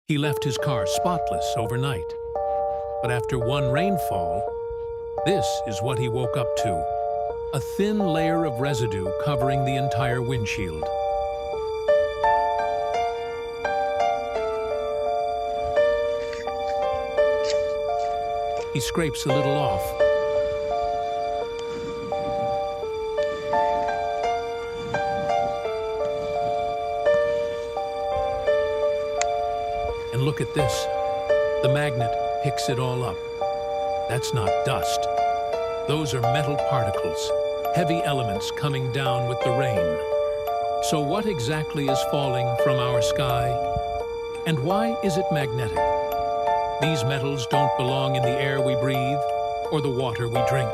He left his car spotless overnight. But after one rainfall, this is what he woke up to: a thin layer of residue covering the entire windshield. He scrapes a little off. And look at this. The magnet picks it all up. That's not dust. Those are metal particles, heavy elements coming down with the rain. So what exactly is falling from our sky? And why is it magnetic? These metals don't belong in the air we breathe or the water we drink.